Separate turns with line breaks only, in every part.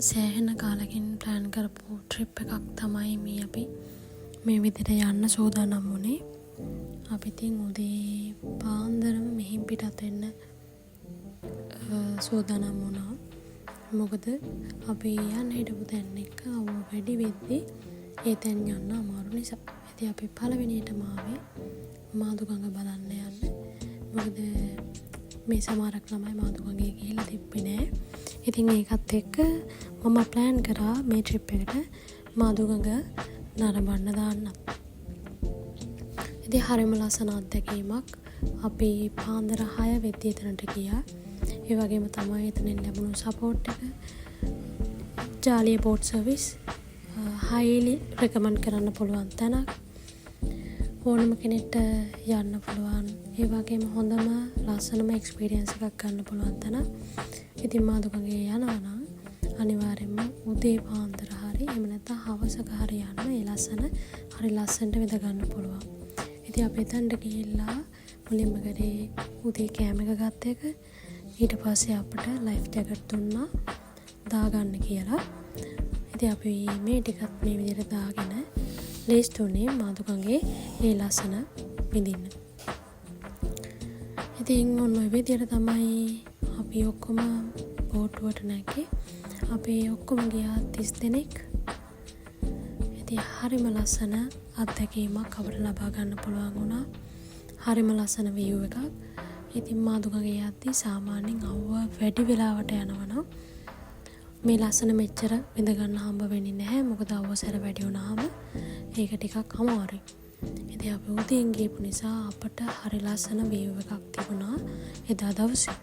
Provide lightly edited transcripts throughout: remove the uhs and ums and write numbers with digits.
සෑහෙන කාලෙකින් ප්ලෑන් කරපු ට්‍රිප් එකක් තමයි මේ අපි මේ විදිහට යන්න සූදානම් වුණේ. අපි ඉතින් උදේ පාන්දරම මෙහින් පිටත් වෙන්න සූදානම් වුණා. මොකද අපි යන්න හිටපු තැන් එක අවුව වැඩි වෙද්දී ඒ තැන් යන්න අමාරු නිසා. ඉතින් අපි පළවෙනියටම ආවේ මාදුගඟ බලන්න යන්න. මොකද මේ සමහරක් ළමයි මාදුගඟේ ගිහිල්ලා තිබ්බේ නෑ. ඉතින් ඒකත් එක්ක මම ප්ලෑන් කරා මේ ට්‍රිප් එකට මාදුගඟ නරඹන්න දාන්න. ඉතින් හරිම ලස්සන අත්දැකීමක්. අපි පාන්දර 6 වෙද්දී එතනට ගියා. ඒ වගේම තමයි එතනින් ලැබුණු සපෝට් එක. Jaliya boat service highly recommend කරන්න පුළුවන් තැනක්. ඕනම කෙනෙක්ට යන්න පුළුවන්. ඒ වගේම හොඳම ලස්සනම එක්ස්පීරියන්ස් එකක් ගන්න පුළුවන් තැනක්. ඉතින් මාදුගඟේ යනවා නම් අනිවාර්යයෙන්ම උදේ පාන්දර හරි එහෙම නැත්නම් හවසක හරි යන්න. ඒ ලස්සන හරි ලස්සනට විඳ ගන්න පුළුවන්. ඉතින් අපි එතනට ගිහිල්ලා මුලින්ම කරේ උදේ කෑම එක ගත්ත එක. ඊට පස්සේ අපිට ලයිෆ් ජැකට් දුන්නා දාගන්න කියලා. ඉතින් අපි මේ ටිකත් මේ විදිහට දාගෙන ලේස්තුනේ මාදුගඟේ ඒ ලස්සන විඳින්න. ඉතින් ඔන්න ඔය විදිහට තමයි අපි ඔක්කොම බෝට්ටුවට නැග්ගේ. අපි ඔක්කොම ගියා 30 දෙනෙක්. ඉතින් හරිම ලස්සන අත්දැකීමක් අපිට ලබා ගන්න පුළුවන් වුණා. හරිම ලස්සන view එකක්. ඉතින් මාදුගඟේ යද්දී සාමාන්‍යයෙන් අවුව වැඩි වෙලාවට යනවනම් මේ ලස්සන මෙච්චර විඳ ගන්න හම්බ වෙන්නේ නැහැ. මොකද අවුව සැර වැඩි වුණාම ඒක ටිකක් අමාරුයි. ඉතින් අපි උදේන් ගියපු නිසා අපට හරි ලස්සන view එකක් තිබුණා එදා දවසේ.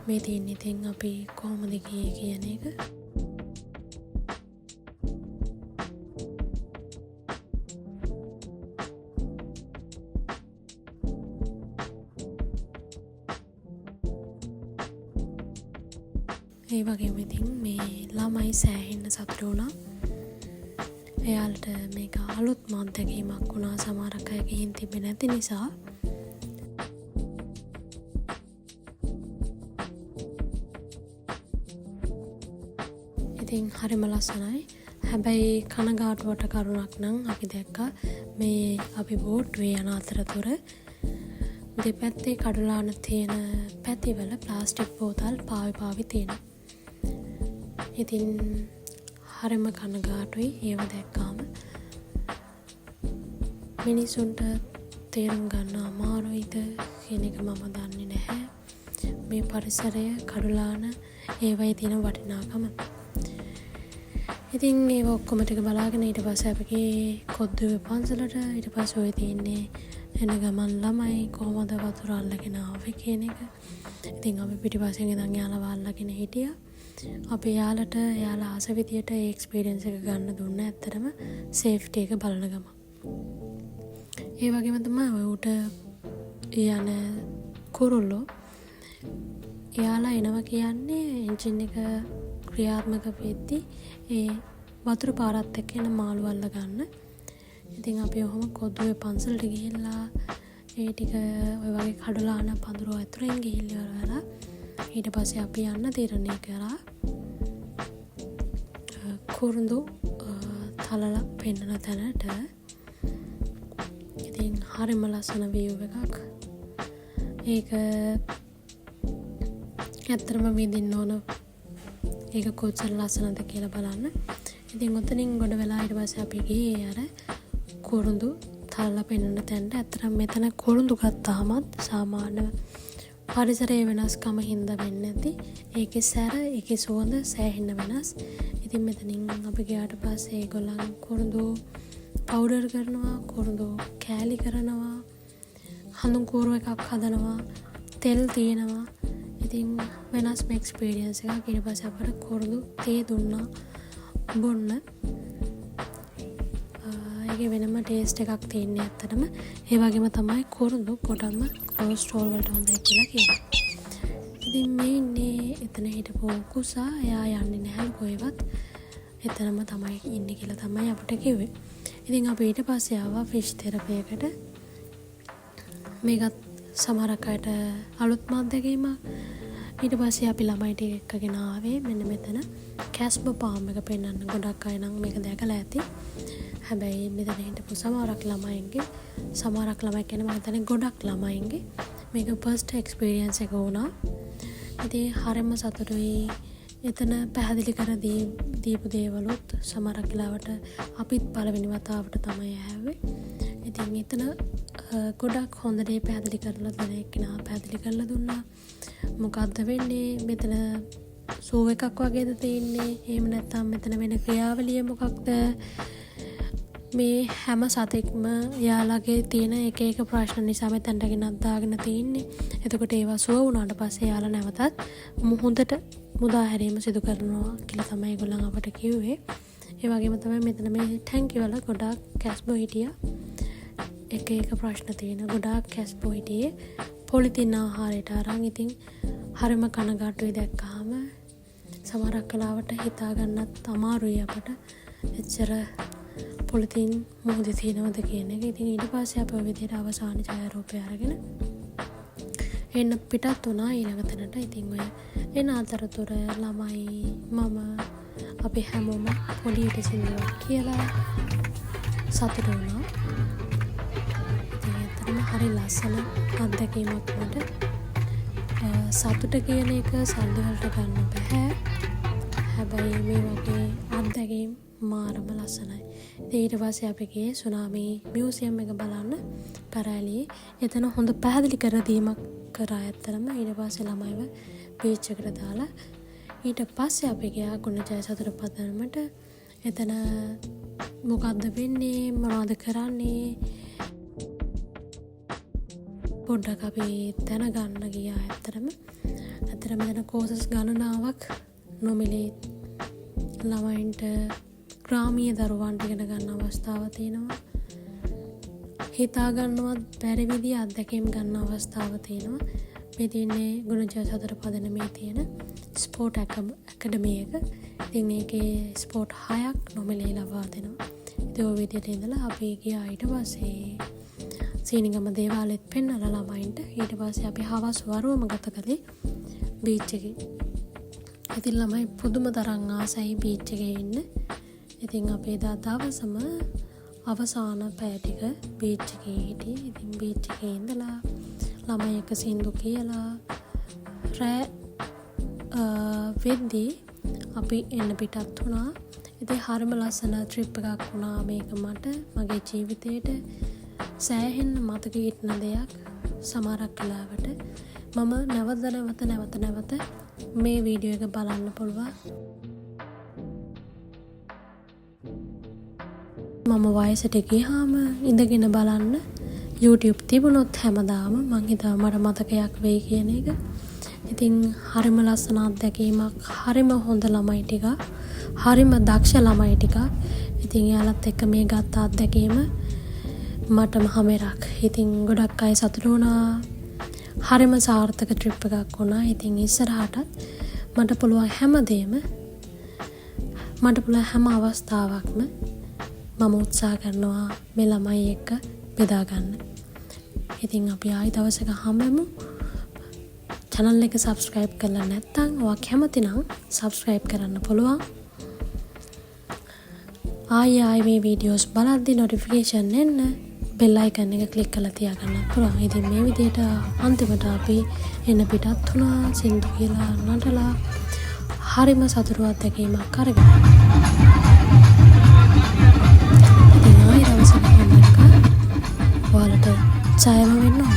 මේ තියෙන්නේ ඉතින් අපි කොහොමද ගියේ කියන එක. ඒ වගේම ඉතින් මේ ළමයි සෑහෙන්න සතුටු වුණා. එයාලට මේක අලුත්ම අත්දැකීමක් වුණා. සමහරක් අය ගිහින් තිබෙන්නේ නැති නිසා. ඉතින් හරිම ලස්සනයි. හැබැයි කනගාටුවට කරුණක් නම් අපි දැක්කා මේ අපි බෝට්ටුවේ යන අතරතුර දෙපැත්තේ කඩලාන තියෙන පැතිවල ප්ලාස්ටික් බෝතල් පාවි තියෙනවා. ඉතින් හරිම කනගාටුයි ඒව දැක්කාම. මිනිසුන්ට තේරුම් ගන්න අමාරුයිද කියන එක මම දන්නේ නැහැ. මේ පරිසරය කඩලාන ඒවයි තියෙන වටිනාකම. ඉතින් ඒව ඔක්කොම ටික බලාගෙන ඊට පස්සේ අපි ගියේ කොද්දුවේ පන්සලට. ඊට පස්සේ ඔය තියෙන්නේ එන ගමන් ළමයි කොහොමද වතුර අල්ලගෙන ආවේ කියන එක. ඉතින් අපි පිටිපස්සෙන් ඉඳන් යාළව අල්ලගෙන හිටියා. අපි යාළට යාළා ආස විදියට ඒ එක්ස්පීරියන්ස් එක ගන්න දුන්න. ඇත්තටම සේෆ්ටි එක බලන ගම. ඒ වගේම තමයි උට යන කුරුල්ලෝ යාළා එනවා කියන්නේ එන්ජින් එක ක්‍රියාත්මක වෙද්දී ඒ වතුර පාරත් එක්ක එන මාළු අල්ල ගන්න. ඉතින් අපි ඔහොම කොද්දුවේ පන්සලට ගිහිල්ලා ඒ ටික ඔය වගේ කඩලාන පඳුර ඇතුලෙන් ගිහිල්ලා ඊට පස්සේ අපි යන්න තීරණය කරා කුරුඳු තලලා පෙන්නන තැනට. ඉතින් හරිම ලස්සන view එකක්. ඒක ඇත්තටම විඳින්න ඕන. ඒක කොච්චර ලස්සනද කියලා බලන්න. ඉතින් ඔතනින් ගොඩ වෙලා ඊට පස්සේ අපි ගියේ අර කුරුඳු තලලා පෙන්නන තැනට. ඇත්තටම මෙතන කුරුඳු ගත්තාමත් සාමාන්‍ය පරිසරයේ වෙනස්කම හින්දා වෙන්නේ නැති. ඒකේ සැර, ඒකේ සුවඳ සෑහෙන්න වෙනස්. ඉතින් මෙතනින් අපි ගියාට පස්සේ ඒගොල්ලන් කුරුඳු පවුඩර් කරනවා, කුරුඳු කෑලි කරනවා, හඳුන් කූරු එකක් හදනවා, තෙල් තියෙනවා. ඉතින් වෙනස්ම එක්ස්පීරියන්ස් එකක්. ඊට පස්සේ අපට කුරුඳු තේ දුන්නා බොන්න. ඒකේ වෙනම ටේස්ට් එකක් තියෙන්නේ ඇත්තටම. ඒ වගේම තමයි කුරුඳු කොටම කොලෙස්ටරෝල් වලට හොඳයි කියලා කියනවා. ඉතින් මේ ඉන්නේ එතන හිටපු කුසා. එයා යන්නේ නැහැ කොහෙවත්. එතනම තමයි ඉන්නේ කියලා තමයි අපිට කිව්වේ. ඉතින් අපි ඊට පස්සේ ආවා ෆිෂ් තෙරපි එකට. මේකත් සමහරක් අයට අලුත්ම අත්දැකීමක්. ඊට පස්සේ අපි ළමයි ටික එක්කගෙන ආවේ මෙන්න මෙතන කැස්බෝ පාම් එක පෙන්වන්න. ගොඩක් අය නම් මේක දැකලා ඇති. හැබැයි මෙතන හිටපු සමහරක් ළමයි කියන්නේ මම හිතන්නේ ගොඩක් ළමයින්ගේ මේක ෆස්ට් එක්ස්පීරියන්ස් එක වුණා. ඉතින් හරියම සතුටුයි. එතන පැහැදිලි කර දීපු දේවලුත් සමහරක් වෙලාවට අපිත් පළවෙනි වතාවට තමයි ඇහුවේ. ඉතින් එතන ගොඩක් හොඳ දේ පැහැදිලි කරලා දෙන එක්කෙනා පැහැදිලි කරලා දුන්නා. මොකද්ද වෙන්නේ මෙතන සූ එකක් වගේද තියෙන්නේ? එහෙම නැත්නම් මෙතන වෙන ක්‍රියාවලිය මොකක්ද? මේ හැම සතෙක්ම යාළගේ තියෙන එක එක ප්‍රශ්න නිසා මෙතනට ගෙනත් දාගෙන තියෙන්නේ. එතකොට ඒවා සුව වුණාට පස්සේ යාළා නැවතත් හොඳට මුදා හැරීම සිදු කරනවා කියලා තමයි ඒගොල්ලන් අපට කිව්වේ. ඒ වගේම තමයි මෙතන මේ ටැංකි වල ගොඩාක් කැස්බෝ හිටියා. එක එක ප්‍රශ්න තියෙන ගොඩාක් කැස්බෝ හිටියේ පොලිතින් ආහාරයට අරන්. ඉතින් හරිම කනගාටුයි දැක්කහම. සමහරක් වෙලාවට හිතා ගන්නත් අමාරුයි අපට. එච්චර පොලිතින් මොහොතේ තියෙනවද කියන එක. ඉතින් ඊට පස්සේ අපේ විදියට අවසාන ඡායාරූපය අරගෙන එන්න පිටත් වුණා ඊළඟ තැනට. ඉතින් ඔය එන අතරතුර ළමයි මම අපි හැමෝම පොඩියට සින්දුවක් කියලා සතුටු වුණා. ඉතින් ඇත්තටම හරි ලස්සන අත්දැකීමක් මට. සතුට කියන එක සල්ලි වලට ගන්න බෑ. හැබැයි මේ වගේ අත්දැකීම් මාරම ලස්සනයි. ඊට පස්සේ අපි ගියේ සුනාමි මියුසියම් එක බලන්න පැරැලියේ. එතන හොඳ පැහැදිලි කර දීමක් කරා ඇත්තටම. ඊට පස්සේ ළමයිව බීච් එකට දාලා ඊට පස්සේ අපි ගියා ගුණජය සතුට පදනමට. එතන මොකද්ද වෙන්නේ මොනවද කරන්නේ පොඩ්ඩක් අපි දැනගන්න ගියා ඇත්තටම. මෙතන කෝසස් ගණනාවක් නොමිලේ ළමයින්ට ග්‍රාමීය දරුවන්ට ඉගෙන ගන්න අවස්ථාව තියෙනවා. හිතා ගන්නවත් බැරි විදිහ අත්දැකීම් ගන්න අවස්ථාව තියෙනවා. මේ තියෙන්නේ ගුණජය සතර පදනමේ තියෙන ස්පෝර්ට් ඇකඩමි එක. ඉතින් මේකේ ස්පෝර්ට් 6ක් නොමිලේ ලබා දෙනවා. ඉතින් ඔය විදිහට ඉඳලා අපි ගියා. ඊට පස්සේ සීනිගම දේවාලෙත් පෙන්නලා ළමයින්ට. ඊට පස්සේ අපි හවස් වරුවම ගත කළේ බීච් එකේ. ඉතින් ළමයි පුදුම තරම් ආසයි බීච් එකේ ඉන්න. ඉතින් අපේ දවසම අවසාන පැය ටික බීච් එකේ හිටියේ. ඉතින් බීච් එකේ ඉඳලා ළමයි එක සින්දු කියලා රෑ වෙද්දී අපි එන්න පිටත් වුණා. ඉතින් හරිම ලස්සන ට්‍රිප් එකක් වුණා මේක මට. මගේ ජීවිතේට සෑහෙන්න මතක හිටින දෙයක්. සමහරක් වෙලාවට මම නැවත මේ වීඩියෝ එක බලන්න පුළුවන්. මම වයසට ගියාම ඉඳගෙන බලන්න YouTube තිබුණොත් හැමදාම මං හිතුවා මට මතකයක් වෙයි කියන එක. ඉතින් හරිම ලස්සන අත්දැකීමක්. හරිම හොඳ ළමයි ටික. හරිම දක්ෂ ළමයි ටික. ඉතින් එයාලත් එක්ක මේ ගත්ත අත්දැකීම මට මහමෙරක්. ඉතින් ගොඩක් අය සතුටු වුණා. හරිම සාර්ථක ට්‍රිප් එකක් වුණා. ඉතින් ඉස්සරහටත් මට පුළුවන් හැම අවස්ථාවක්ම මම උත්සාහ කරනවා මේ ළමයි එක්ක බෙදා ගන්න. ඉතින් අපි ආයි දවසක හම්බෙමු. channel එක subscribe කරලා නැත්නම් ඔයා කැමති නම් subscribe කරන්න පුළුවන්. ආයි මේ වීඩියෝස් බලද්දි notification එන්න bell icon එක click කරලා තියාගන්න පුළුවන්. ඉතින් මේ විදිහට අන්තිමට අපි එන්න පිටත් වුණා. සින්දු කියලා නටලා හරිම සතුටු අත්දැකීමක් අරගෙන. ඉතින් ආයි දවසක හම්බෙන්නකම් ඔයාලට ජයම වෙන්න